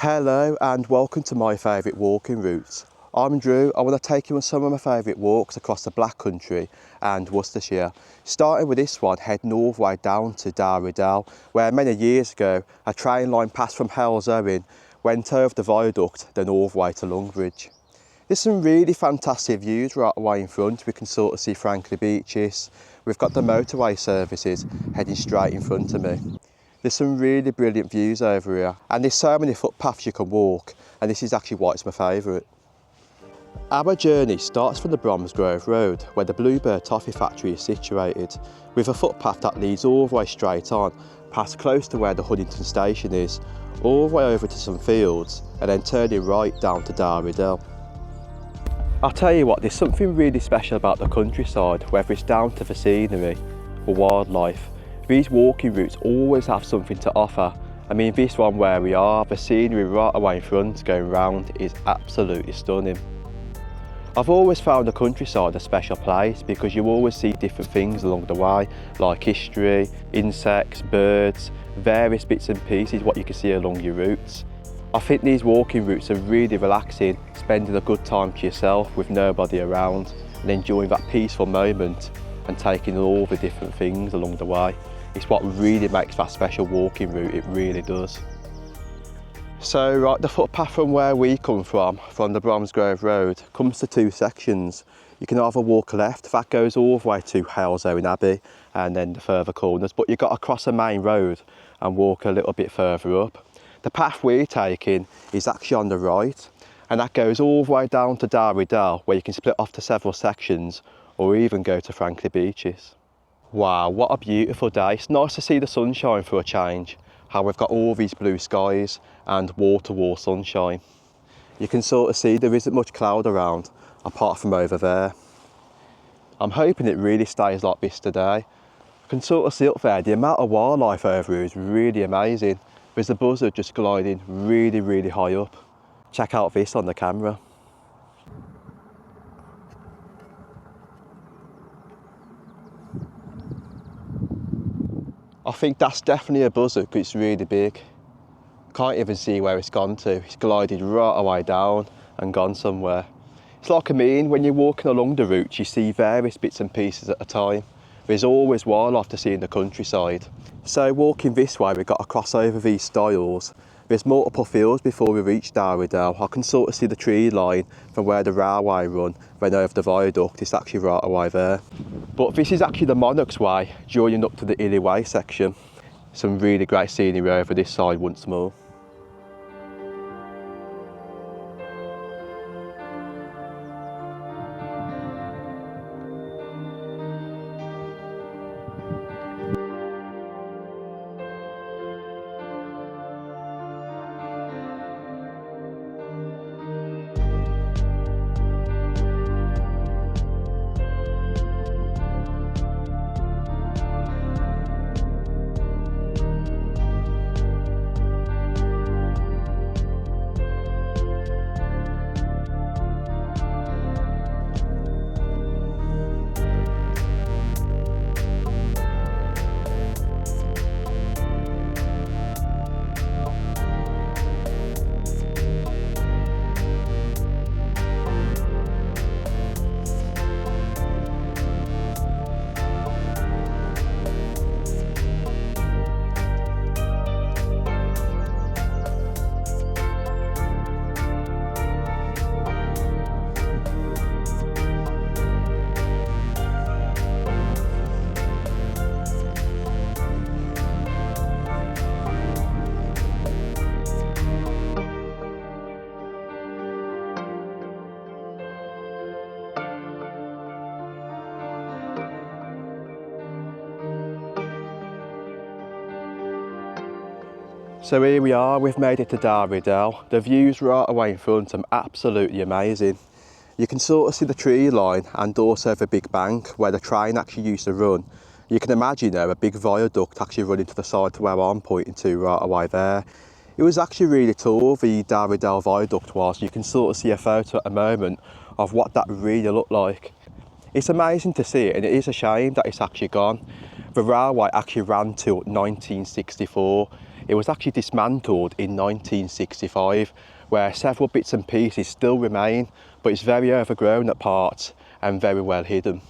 Hello and welcome to my favourite walking routes. I'm Drew. I want to take you on some of my favourite walks across the Black Country and Worcestershire. Starting with this one, head north way down to Dowery Dell, where many years ago a train line passed from Halesowen, went over the Viaduct, then all the way to Longbridge. There's some really fantastic views right away in front. We can sort of see Franklin beaches. We've got the motorway services heading straight in front of me. There's some really brilliant views over here, and there's so many footpaths you can walk, and this is actually why it's my favourite. Our journey starts from the Bromsgrove Road, where the Bluebird Toffee Factory is situated, with a footpath that leads all the way straight on, past close to where the Hunnington Station is, all the way over to some fields, and then turning right down to Dowery Dell. I'll tell you what, there's something really special about the countryside, whether it's down to the scenery or wildlife. These walking routes always have something to offer. I mean, this one where we are, the scenery right away in front going round is absolutely stunning. I've always found the countryside a special place because you always see different things along the way, like history, insects, birds, various bits and pieces what you can see along your routes. I think these walking routes are really relaxing, spending a good time to yourself with nobody around and enjoying that peaceful moment and taking all the different things along the way. It's what really makes that special walking route, it really does. So right, the footpath from where we come from the Bromsgrove Road, comes to two sections. You can either walk left, that goes all the way to Halesowen Abbey and then the further corners, but you've got to cross a main road and walk a little bit further up. The path we're taking is actually on the right, and that goes all the way down to Dowery Dell, where you can split off to several sections or even go to Franklin beaches. Wow, what a beautiful day. It's nice to see the sunshine for a change, how we've got all these blue skies and wall-to-wall sunshine. You can sort of see there isn't much cloud around, apart from over there. I'm hoping it really stays like this today. I can sort of see up there, the amount of wildlife over here is really amazing. There's a buzzard just gliding really, really high up. Check out this on the camera. I think that's definitely a buzzard because it's really big. Can't even see where it's gone to. It's glided right away down and gone somewhere. It's like when you're walking along the route, you see various bits and pieces at a time. There's always wildlife to see in the countryside. So walking this way, we've got to cross over these stiles. There's multiple fields before we reach Dowery Dell. I can sort of see the tree line from where the railway run, then over the viaduct. It's actually right away there. But this is actually the Monarch's Way, joining up to the Illy Way section. Some really great scenery over this side once more. So here we are, we've made it to Dowery Dell. The views right away in front are absolutely amazing. You can sort of see the tree line and also the big bank where the train actually used to run. You can imagine now a big viaduct actually running to the side to where I'm pointing to right away there. It was actually really tall, the Dowery Dell viaduct was. You can sort of see a photo at the moment of what that really looked like. It's amazing to see it, and it is a shame that it's actually gone. The railway actually ran till 1964. It was actually dismantled in 1965, where several bits and pieces still remain, but it's very overgrown at parts and very well hidden.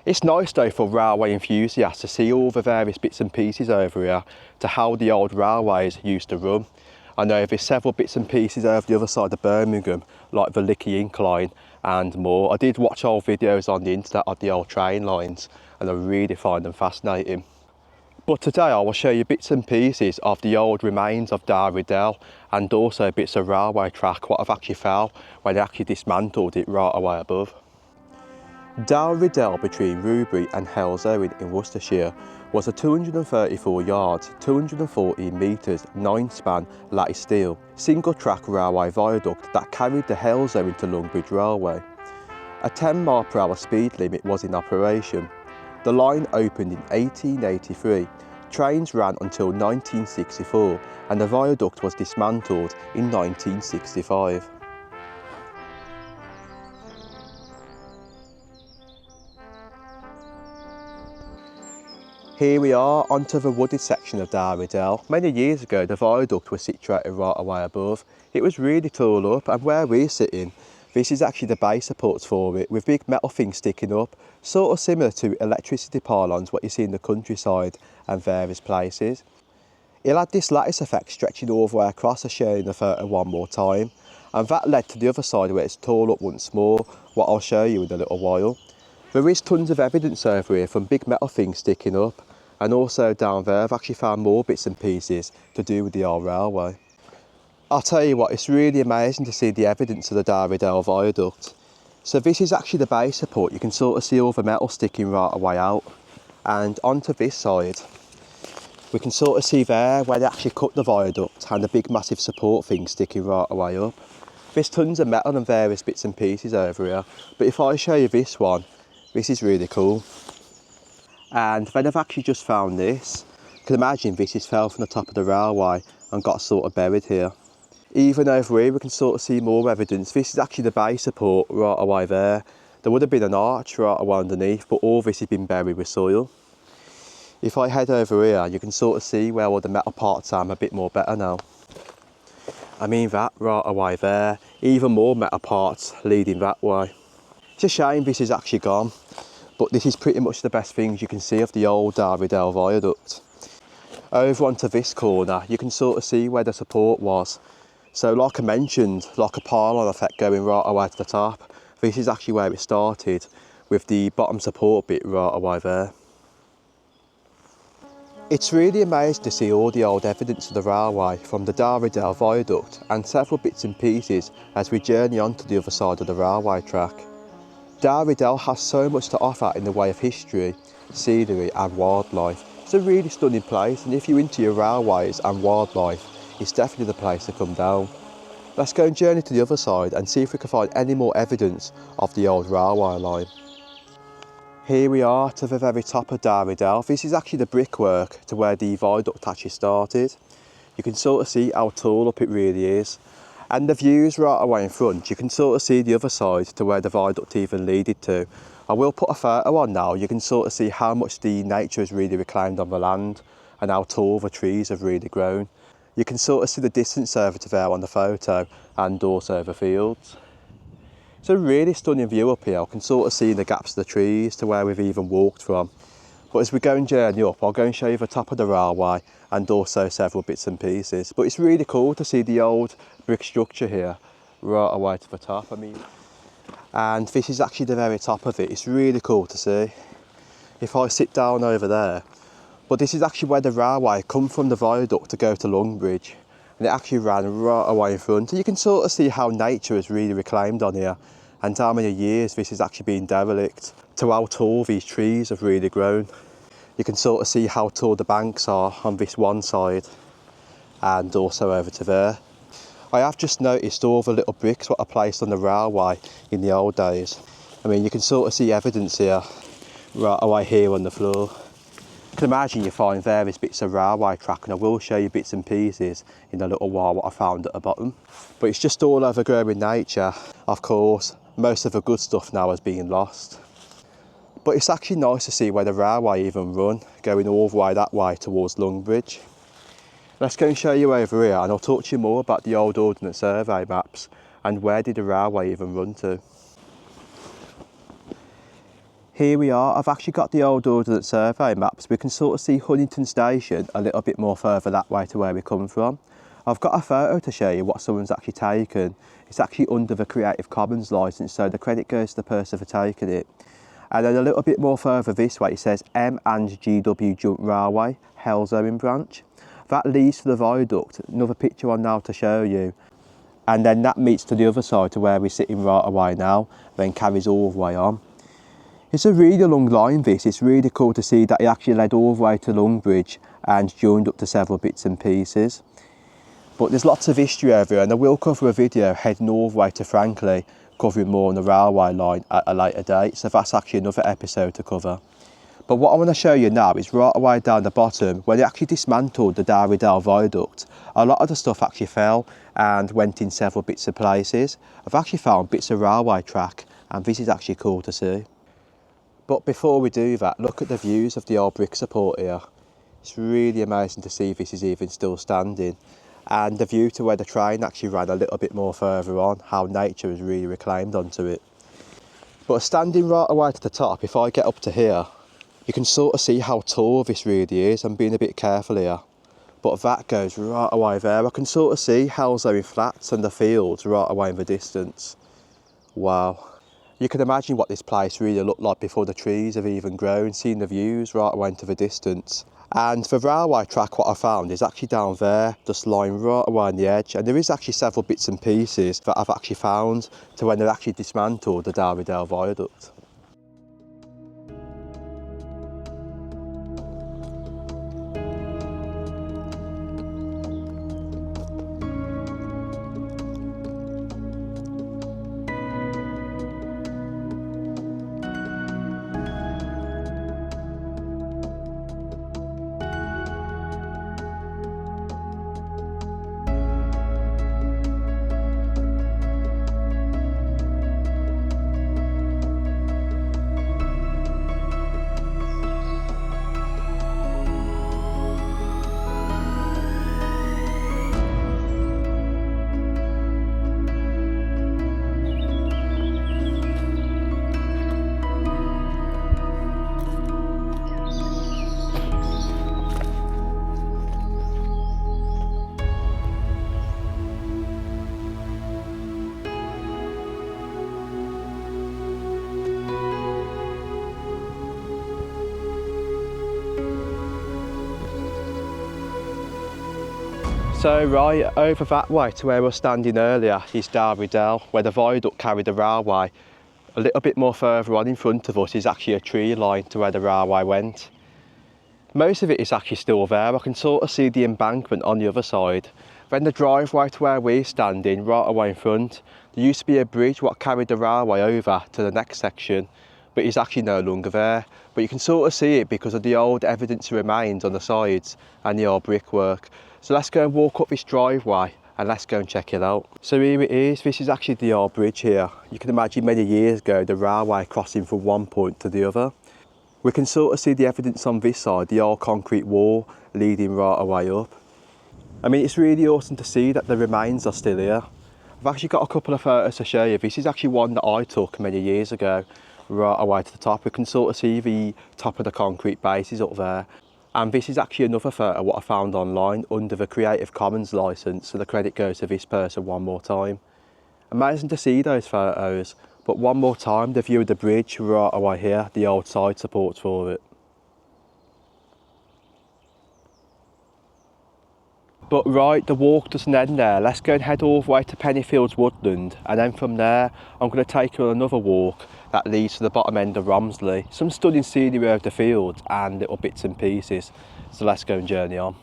It's nice though for railway enthusiasts to see all the various bits and pieces over here to how the old railways used to run. I know there's several bits and pieces over the other side of Birmingham, like the Lickey Incline and more. I did watch old videos on the internet of the old train lines and I really find them fascinating. But today I will show you bits and pieces of the old remains of Dowery Dell and also bits of railway track what have actually fell when they actually dismantled it right away above. Dowery Dell between Rubery and Halesowen in Worcestershire was a 234 yards, 214 metres, 9-span lattice steel, single-track railway viaduct that carried the Halesowen to Longbridge Railway. A 10 mph speed limit was in operation. The line opened in 1883, trains ran until 1964 and the viaduct was dismantled in 1965. Here we are onto the wooded section of Dowery Dell. Many years ago the viaduct was situated right away above. It was really tall up and where we're sitting, this is actually the base supports for it with big metal things sticking up, sort of similar to electricity pylons what you see in the countryside and various places. It had this lattice effect stretching all the way across as shown in the photo one more time, and that led to the other side where it's tall up once more, what I'll show you in a little while. There is tons of evidence over here from big metal things sticking up, and also down there I've actually found more bits and pieces to do with the old railway. I'll tell you what, it's really amazing to see the evidence of the Dowery Dell viaduct. So this is actually the base support, you can sort of see all the metal sticking right away out, and onto this side we can sort of see there where they actually cut the viaduct and the big massive support thing sticking right away up. There's tons of metal and various bits and pieces over here, but if I show you this one, this is really cool. And then I've actually just found this. You can imagine this is fell from the top of the railway and got sort of buried here. Even over here we can sort of see more evidence. This is actually the base support right away there. There would have been an arch right away underneath, but all this has been buried with soil. If I head over here, you can sort of see where all the metal parts are a bit more better now. I mean that right away there, even more metal parts leading that way. It's a shame this is actually gone, but this is pretty much the best things you can see of the old Dowery Dell viaduct. Over onto this corner, you can sort of see where the support was. So like I mentioned, like a pylon effect going right away to the top, this is actually where it started, with the bottom support bit right away there. It's really amazing to see all the old evidence of the railway from the Dowery Dell viaduct and several bits and pieces as we journey on to the other side of the railway track. Dowery Dell has so much to offer in the way of history, scenery and wildlife. It's a really stunning place, and if you're into your railways and wildlife, it's definitely the place to come down. Let's go and journey to the other side and see if we can find any more evidence of the old railway line. Here we are to the very top of Dowery Dell. This is actually the brickwork to where the viaduct actually started. You can sort of see how tall up it really is. And the views right away in front, you can sort of see the other side to where the viaduct even leaded to. I will put a photo on now, you can sort of see how much the nature has really reclaimed on the land and how tall the trees have really grown. You can sort of see the distance over to there on the photo and also the fields. It's a really stunning view up here. I can sort of see the gaps of the trees to where we've even walked from. But as we go and journey up, I'll go and show you the top of the railway and also several bits and pieces. But it's really cool to see the old brick structure here right away to the top. And this is actually the very top of it. It's really cool to see. If I sit down over there, but this is actually where the railway come from the viaduct to go to Longbridge, and it actually ran right away in front. And you can sort of see how nature has really reclaimed on here and how many years this has actually been derelict, to how tall these trees have really grown. You can sort of see how tall the banks are on this one side and also over to there. I have just noticed all the little bricks what are placed on the railway in the old days. I mean, you can sort of see evidence here, right away here on the floor. You can imagine you find various bits of railway track, and I will show you bits and pieces in a little while what I found at the bottom. But it's just all overgrown with nature. Of course, most of the good stuff now has been lost. But it's actually nice to see where the railway even run, going all the way that way towards Longbridge. Let's go and show you over here, and I'll talk to you more about the old Ordnance Survey maps and where did the railway even run to. Here we are. I've actually got the old Ordnance Survey maps. We can sort of see Hunnington Station a little bit more further that way to where we come from. I've got a photo to show you what someone's actually taken. It's actually under the Creative Commons licence, so the credit goes to the person for taking it. And then a little bit more further this way, it says M&GW Jump Railway, Halesowen branch. That leads to the viaduct. Another picture on now to show you. And then that meets to the other side to where we're sitting right away now, then carries all the way on. It's a really long line this. It's really cool to see that it actually led all the way to Longbridge and joined up to several bits and pieces. But there's lots of history over here, and I will cover a video heading all the way to Franklin, covering more on the railway line at a later date, so that's actually another episode to cover. But what I want to show you now is right away down the bottom, where they actually dismantled the Dowery Dell Viaduct. A lot of the stuff actually fell and went in several bits of places. I've actually found bits of railway track, and this is actually cool to see. But before we do that, look at the views of the old brick support here. It's really amazing to see if this is even still standing. And the view to where the train actually ran a little bit more further on, how nature has really reclaimed onto it. But standing right away to the top, if I get up to here, you can sort of see how tall this really is. I'm being a bit careful here. But that goes right away there. I can sort of see Halesowen Flats and the fields right away in the distance. Wow. You can imagine what this place really looked like before the trees have even grown, seeing the views right away into the distance. And the railway track, what I found is actually down there, just lying right away on the edge. And there is actually several bits and pieces that I've actually found to when they actually dismantled the Dowery Dell Viaduct. So right over that way to where we were standing earlier is Dowery Dell, where the viaduct carried the railway. A little bit more further on in front of us is actually a tree line to where the railway went. Most of it is actually still there. I can sort of see the embankment on the other side. Then the driveway to where we're standing, right away in front, there used to be a bridge what carried the railway over to the next section, but it's actually no longer there. But you can sort of see it because of the old evidence remains on the sides and the old brickwork. So let's go and walk up this driveway and let's go and check it out. So here it is. This is actually the old bridge here. You can imagine many years ago the railway crossing from one point to the other. We can sort of see the evidence on this side, the old concrete wall leading right away up. I mean, it's really awesome to see that the remains are still here. I've actually got a couple of photos to show you. This is actually one that I took many years ago, right away to the top. We can sort of see the top of the concrete bases up there. And this is actually another photo what I found online under the Creative Commons licence, so the credit goes to this person one more time. Amazing to see those photos, but one more time the view of the bridge right away here, the old side supports for it. But right, the walk doesn't end there. Let's go and head all the way to Pennyfields Woodland, and then from there I'm going to take you on another walk that leads to the bottom end of Romsley. Some stunning scenery of the fields and little bits and pieces. So let's go and journey on.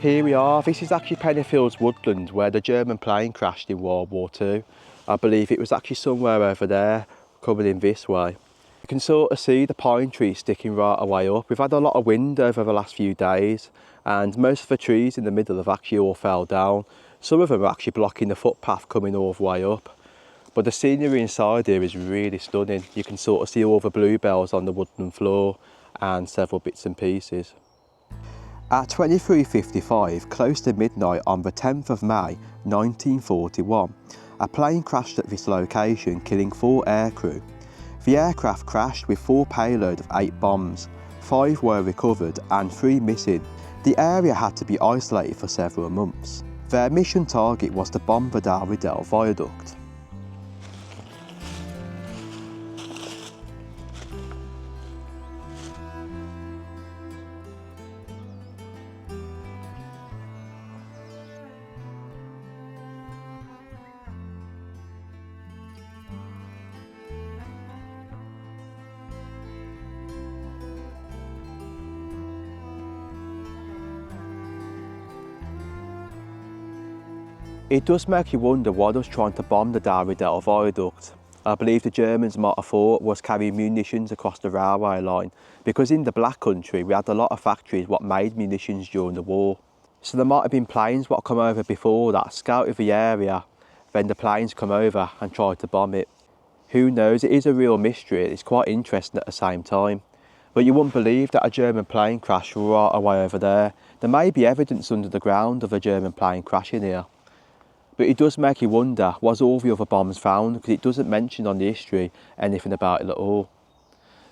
Here we are, this is actually Pennyfield's woodland where the German plane crashed in World War II. I believe it was actually somewhere over there, coming in this way. You can sort of see the pine trees sticking right away up. We've had a lot of wind over the last few days and most of the trees in the middle have actually all fell down. Some of them are actually blocking the footpath coming all the way up. But the scenery inside here is really stunning. You can sort of see all the bluebells on the woodland floor and several bits and pieces. At 23:55, close to midnight on the 10th of May 1941, a plane crashed at this location, killing 4 aircrew. The aircraft crashed with 4 payload of 8 bombs, 5 were recovered and 3 missing. The area had to be isolated for several months. Their mission target was to bomb the Dowery Dell Viaduct. It does make you wonder why they was trying to bomb the Dowery Dell Viaduct. I believe the Germans might have thought was carrying munitions across the railway line, because in the Black Country we had a lot of factories what made munitions during the war. So there might have been planes what come over before that, scouted the area, then the planes come over and tried to bomb it. Who knows, it is a real mystery, it's quite interesting at the same time. But you wouldn't believe that a German plane crashed right away over there. There may be evidence under the ground of a German plane crashing here. But it does make you wonder, was all the other bombs found? Because it doesn't mention on the history anything about it at all.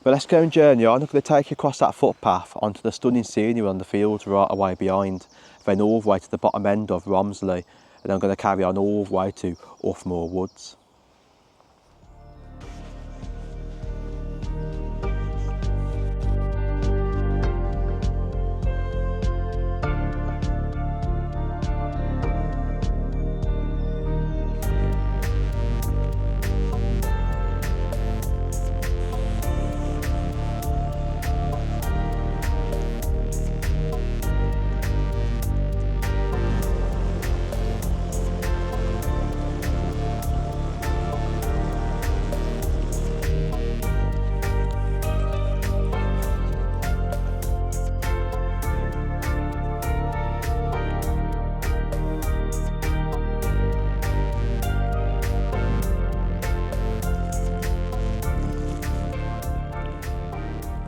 But let's go and journey on. I'm going to take you across that footpath onto the stunning scenery on the fields right away behind, then all the way to the bottom end of Romsley, and I'm going to carry on all the way to Uffmore Woods.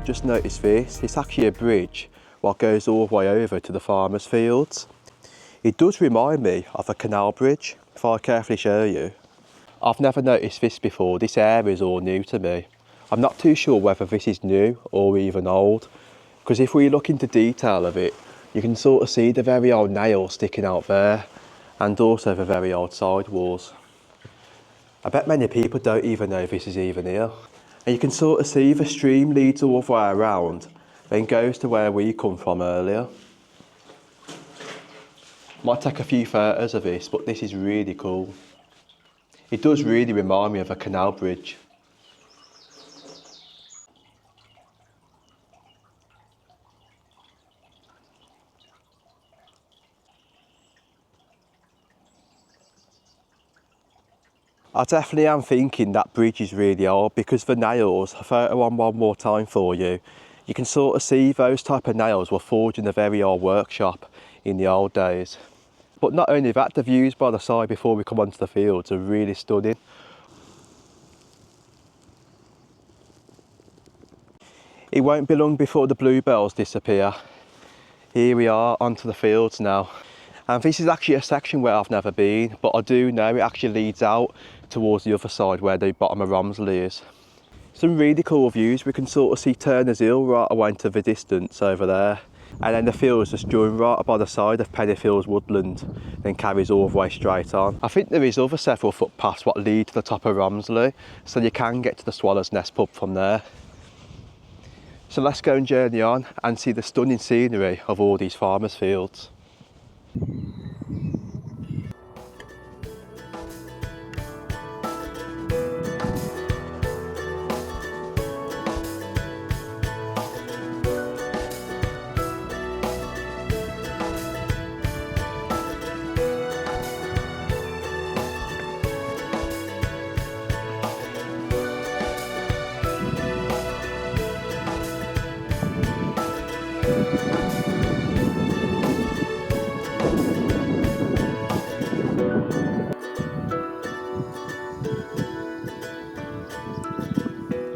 Just notice this, it's actually a bridge what goes all the way over to the farmers' fields. It does remind me of a canal bridge, if I carefully show you. I've never noticed this before, this area is all new to me. I'm not too sure whether this is new or even old, because if we look into detail of it, you can sort of see the very old nails sticking out there, and also the very old side walls. I bet many people don't even know this is even here. And you can sort of see the stream leads all the way around, then goes to where we come from earlier. Might take a few photos of this, but this is really cool. It does really remind me of a canal bridge. I definitely am thinking that bridge is really old, because the nails, a photo on one more time for you, you can sort of see those type of nails were forged in a very old workshop in the old days. But not only that, the views by the side before we come onto the fields are really stunning. It won't be long before the bluebells disappear. Here we are onto the fields now. And this is actually a section where I've never been, but I do know it actually leads out towards the other side where the bottom of Romsley is. Some really cool views. We can sort of see Turner's Hill right away into the distance over there. And then the fields just join right by the side of Pennyfield's woodland, then carries all the way straight on. I think there is other several footpaths what lead to the top of Romsley, so you can get to the Swallows Nest pub from there. So let's go and journey on and see the stunning scenery of all these farmers' fields.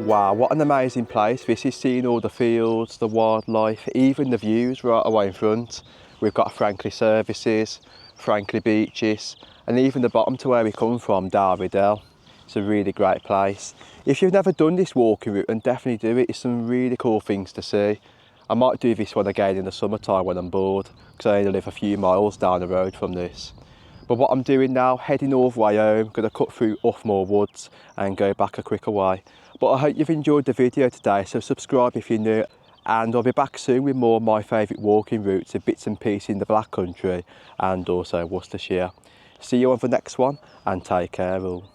Wow, what an amazing place. This is seeing all the fields, the wildlife, even the views right away in front. We've got Franklin services, Franklin beaches, and even the bottom to where we come from, Dowery Dell. It's a really great place. If you've never done this walking route, then definitely do it. It's some really cool things to see. I might do this one again in the summertime when I'm bored, because I only live a few miles down the road from this. But what I'm doing now, heading all the way home, going to cut through Uffmore Woods and go back a quicker way. But I hope you've enjoyed the video today, so subscribe if you're new, and I'll be back soon with more of my favourite walking routes and bits and pieces in the Black Country and also Worcestershire. See you on the next one, and take care all.